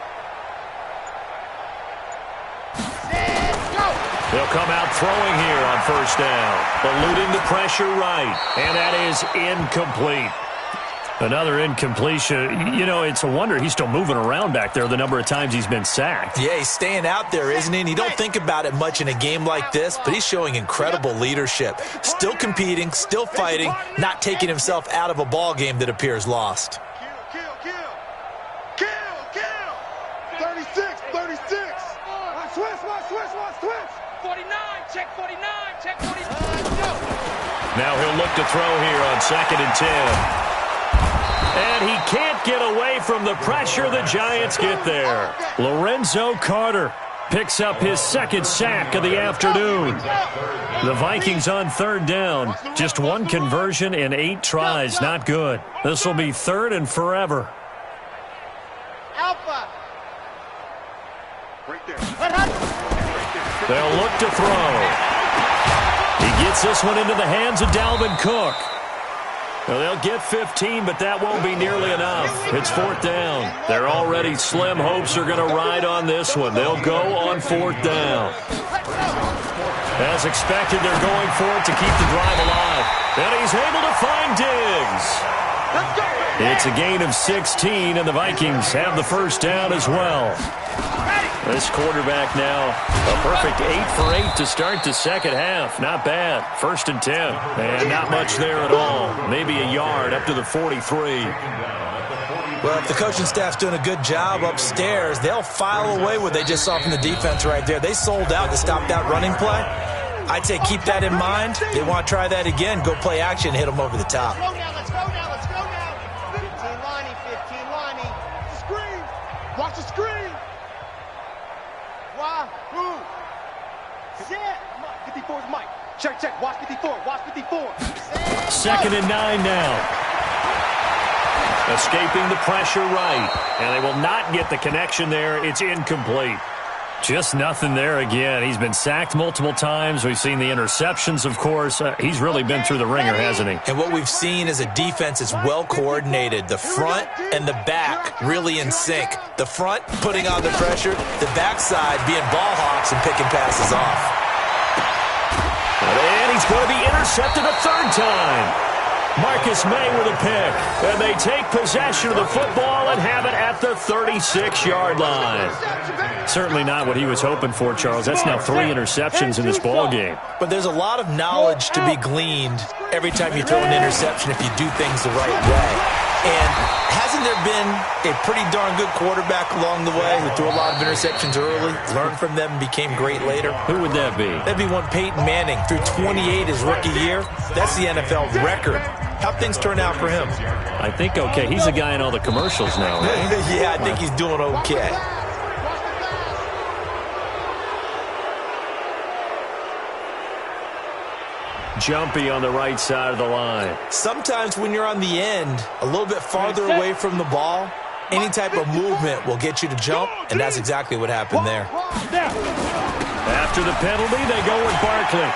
They'll come out throwing here on 1st down. Eluding the pressure right. And that is incomplete. Another incompletion. You know, it's a wonder he's still moving around back there the number of times he's been sacked. Yeah, he's staying out there, isn't he? And you don't think about it much in a game like this, but he's showing incredible leadership. Still competing, still fighting, not taking himself out of a ball game that appears lost. Kill, kill, kill. Kill, kill. 36, 36. Switch. 49, check 49, check 49. Now he'll look to throw here on 2nd and 10. And he can't get away from the pressure. The Giants get there. Lorenzo Carter picks up his 2nd sack of the afternoon. The Vikings on 3rd down. Just 1 conversion in 8 tries. Not good. This will be 3rd and forever. Alpha. Right there. They'll look to throw. He gets this one into the hands of Dalvin Cook. Well, they'll get 15, but that won't be nearly enough. It's 4th down. They're already slim hopes are going to ride on this one. They'll go on 4th down. As expected, they're going for it to keep the drive alive. And he's able to find Diggs. It's a gain of 16, and the Vikings have the 1st down as well. This quarterback now, a perfect 8 for 8 to start the 2nd half. Not bad. 1st and 10. And not much there at all. Maybe a yard up to the 43. Well, if the coaching staff's doing a good job upstairs, they'll file away what they just saw from the defense right there. They sold out to stop that running play. I'd say keep that in mind. They want to try that again. Go play action, hit them over the top. Let's go now. 15 Lonnie. Screen. Watch the screen. Why? Who? Set. 54 is Mike. Check. Watch 54. 2nd and 9 now. Escaping the pressure right. And they will not get the connection there. It's incomplete. Just nothing there again. He's been sacked multiple times. We've seen the interceptions, of course. He's really been through the ringer, hasn't he? And what we've seen is a defense that's well coordinated. The front and the back really in sync. The front putting on the pressure. The backside being ball hawks and picking passes off. And he's going to be intercepted a 3rd time. Marcus May with a pick. And they take possession of the football and have it at the 36-yard line. Certainly not what he was hoping for, Charles. That's now 3 interceptions in this ball game. But there's a lot of knowledge to be gleaned every time you throw an interception if you do things the right way. And hasn't there been a pretty darn good quarterback along the way who threw a lot of interceptions early, learned from them, and became great later? Who would that be? That'd be one Peyton Manning, threw 28 his rookie year. That's the NFL record. How'd things turn out for him? I think okay. He's a guy in all the commercials now, right? Yeah, I think he's doing okay. Jumpy on the right side of the line. Sometimes when you're on the end, a little bit farther away from the ball, any type of movement will get you to jump, and that's exactly what happened there. After the penalty, they go with Barkley.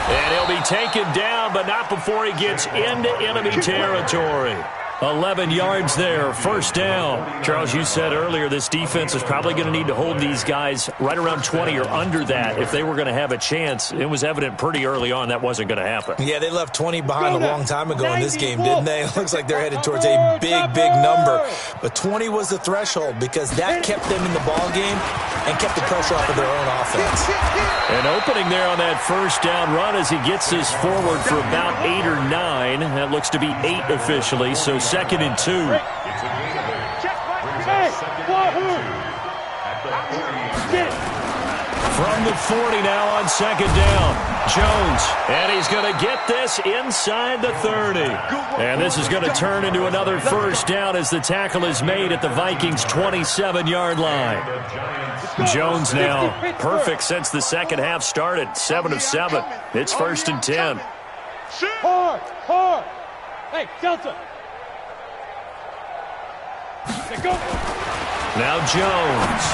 And he'll be taken down, but not before he gets into enemy territory. 11 yards there, first down. Charles, you said earlier this defense is probably going to need to hold these guys right around 20 or under that if they were going to have a chance. It was evident pretty early on that wasn't going to happen. Yeah, they left 20 behind a long time ago in this game, didn't they? It looks like they're headed towards a big, big number. But 20 was the threshold because that kept them in the ball game and kept the pressure off of their own offense. An opening there on that first down run as he gets this forward for about 8 or 9. That looks to be 8 officially, so 2nd and 2. From the 40 now on 2nd down. Jones, and he's going to get this inside the 30. And this is going to turn into another first down as the tackle is made at the Vikings' 27-yard line. Jones now perfect since the second half started. 7 of 7. It's 1st and 10. Hard. Hey, Delta. Now Jones.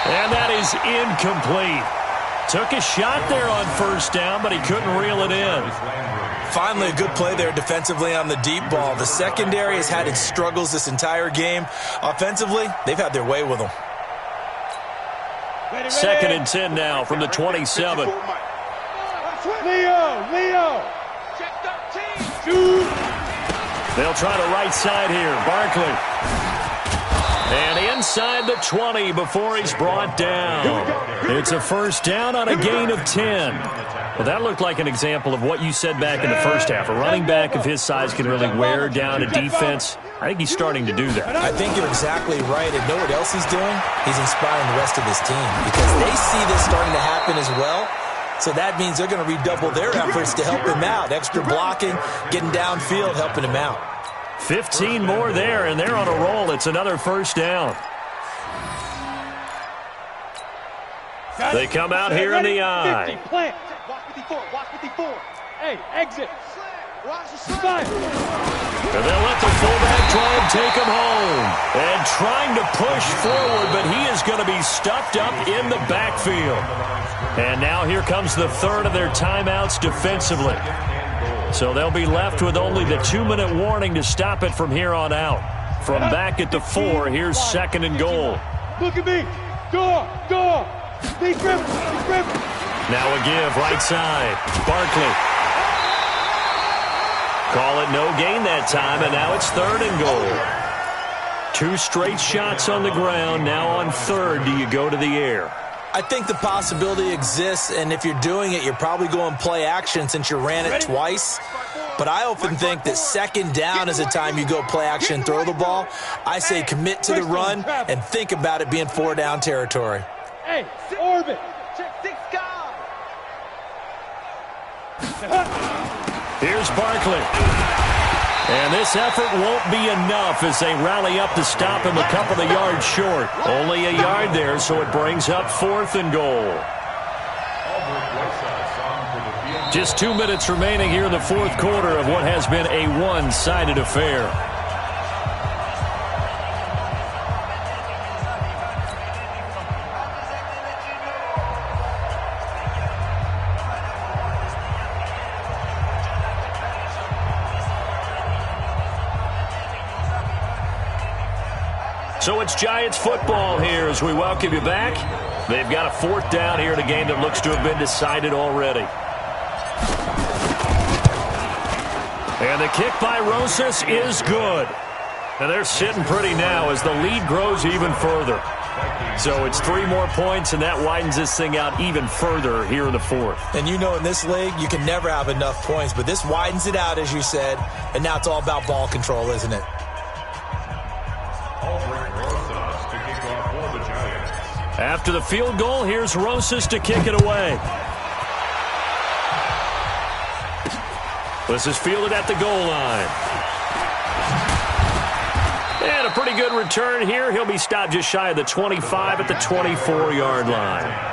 And that is incomplete. Took a shot there on first down, but he couldn't reel it in. Finally, a good play there defensively on the deep ball. The secondary has had its struggles this entire game. Offensively, they've had their way with them. 2nd and 10 now from the 27. Leo. Check 13. They'll try the right side here. Barkley. And inside the 20 before he's brought down. It's a first down on a gain of 10. Well, that looked like an example of what you said back in the first half. A running back of his size can really wear down a defense. I think he's starting to do that. I think you're exactly right. And know what else he's doing? He's inspiring the rest of his team because they see this starting to happen as well. So that means they're going to redouble their efforts to help him out. Extra blocking, getting downfield, helping him out. 15 more there, and they're on a roll. It's another first down. They come out here in the eye. Plant. Watch 54. Hey, exit. Slide. And they'll let the fullback try and take him home. And trying to push forward, but he is going to be stuffed up in the backfield. And now here comes the third of their timeouts defensively. So they'll be left with only the 2-minute warning to stop it from here on out. From back at the 4, here's 2nd and goal. Look at me. Go. Be grip. Now a give, right side. Barkley. Call it no gain that time, and now it's 3rd and goal. 2 straight shots on the ground. Now on 3rd, do you go to the air? I think the possibility exists, and if you're doing it, you're probably going play action since you ran it twice. But I often think that 2nd down is the time you go play action and throw the ball. I say commit to the run and think about it being 4-down territory. Hey, orbit. Check 6 guys. Here's Barkley. And this effort won't be enough as they rally up to stop him a couple of yards short. Only a yard there, so it brings up 4th and goal. Just 2 minutes remaining here in the 4th quarter of what has been a one-sided affair. So it's Giants football here as we welcome you back. They've got a 4th down here in a game that looks to have been decided already. And the kick by Rosas is good. And they're sitting pretty now as the lead grows even further. So it's 3 more points, and that widens this thing out even further here in the fourth. And you know in this league, you can never have enough points, but this widens it out, as you said, and now it's all about ball control, isn't it? After the field goal, here's Rosas to kick it away. This is fielded at the goal line. And a pretty good return here. He'll be stopped just shy of the 25 at the 24-yard line.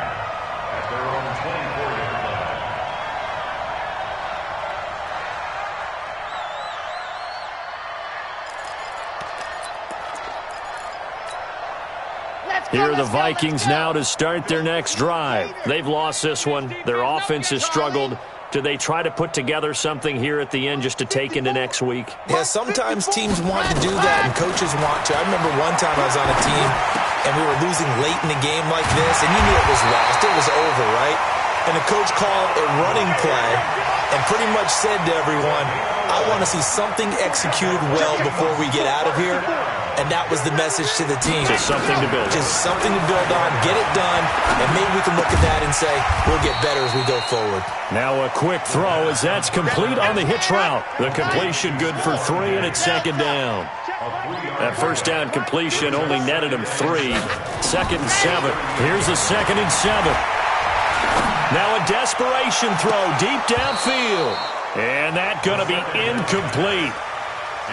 Here are the Vikings now to start their next drive. They've lost this one. Their offense has struggled. Do they try to put together something here at the end just to take into next week? Yeah, sometimes teams want to do that, and coaches want to. I remember one time I was on a team, and we were losing late in the game like this, and you knew it was lost. It was over, right? And the coach called a running play and pretty much said to everyone, I want to see something executed well before we get out of here. And that was the message to the team. Just something to build on. Just something to build on, get it done, and maybe we can look at that and say, we'll get better as we go forward. Now a quick throw as that's complete on the hitch route. The completion good for 3, and it's second down. That first down completion only netted him 3. Second and 7. Here's a second and 7. Now a desperation throw deep downfield. And that's going to be incomplete.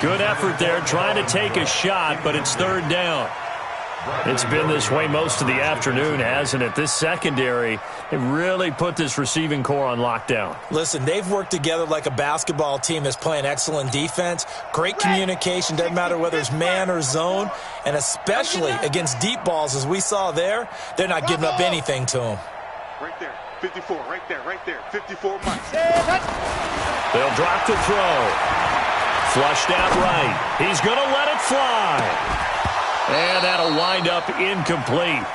Good effort there, trying to take a shot, but it's third down. It's been this way most of the afternoon, hasn't it? This secondary, it really put this receiving core on lockdown. Listen, they've worked together like a basketball team that's playing excellent defense. Great communication, doesn't matter whether it's man or zone, and especially against deep balls, as we saw there, they're not giving up anything to them. Right there, 54, right there, 54 miles. They'll drop the throw. Flushed out right. He's going to let it fly. And that'll wind up incomplete.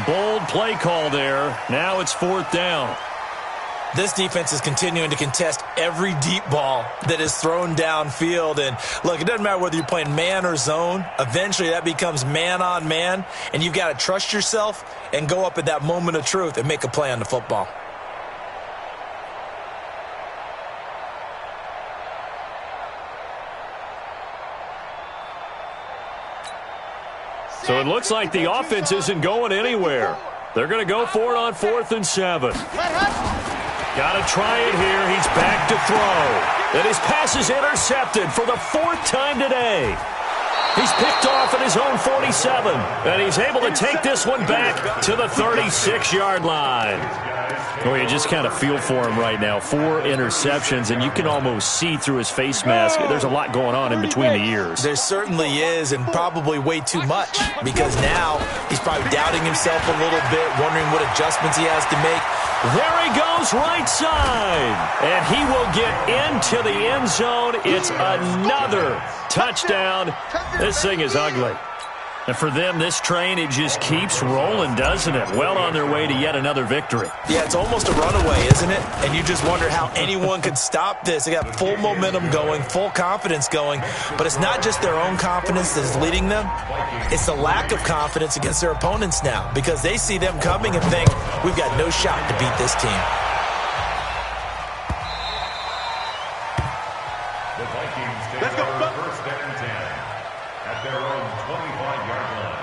Bold play call there. Now it's fourth down. This defense is continuing to contest every deep ball that is thrown downfield. And look, it doesn't matter whether you're playing man or zone. Eventually that becomes man on man. And you've got to trust yourself and go up at that moment of truth and make a play on the football. So it looks like the offense isn't going anywhere. They're going to go for it on 4th and 7. Got to try it here. He's back to throw. And his pass is intercepted for the 4th time today. He's picked off at his own 47. And he's able to take this one back to the 36-yard line. Well, you just kind of feel for him right now. 4 interceptions, and you can almost see through his face mask. There's a lot going on in between the ears. There certainly is, and probably way too much, because now he's probably doubting himself a little bit, wondering what adjustments he has to make. There he goes, right side. And he will get into the end zone. It's another touchdown. This thing is ugly. And for them, this train, it just keeps rolling, doesn't it? Well on their way to yet another victory. Yeah, it's almost a runaway, isn't it? And you just wonder how anyone could stop this. They got full momentum going, full confidence going. But it's not just their own confidence that's leading them. It's the lack of confidence against their opponents now, because they see them coming and think, we've got no shot to beat this team. The Vikings take over first and 10 at their own 25-yard line.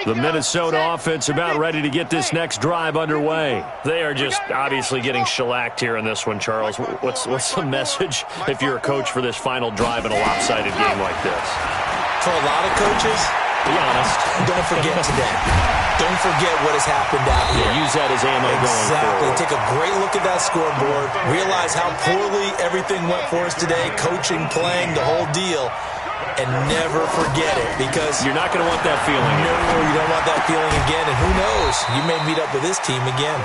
The Minnesota offense about ready to get this next drive underway. They are just obviously getting shellacked here in this one, Charles. What's the message if you're a coach for this final drive in a lopsided game like this? For a lot of coaches, be honest, don't forget today. Don't forget what has happened out here. Yeah, use that as ammo going forward. Take a great look at that scoreboard. Realize how poorly everything went for us today. Coaching, playing, the whole deal. And never forget it, because you're not going to want that feeling. No, you don't want that feeling again. And who knows? You may meet up with this team again.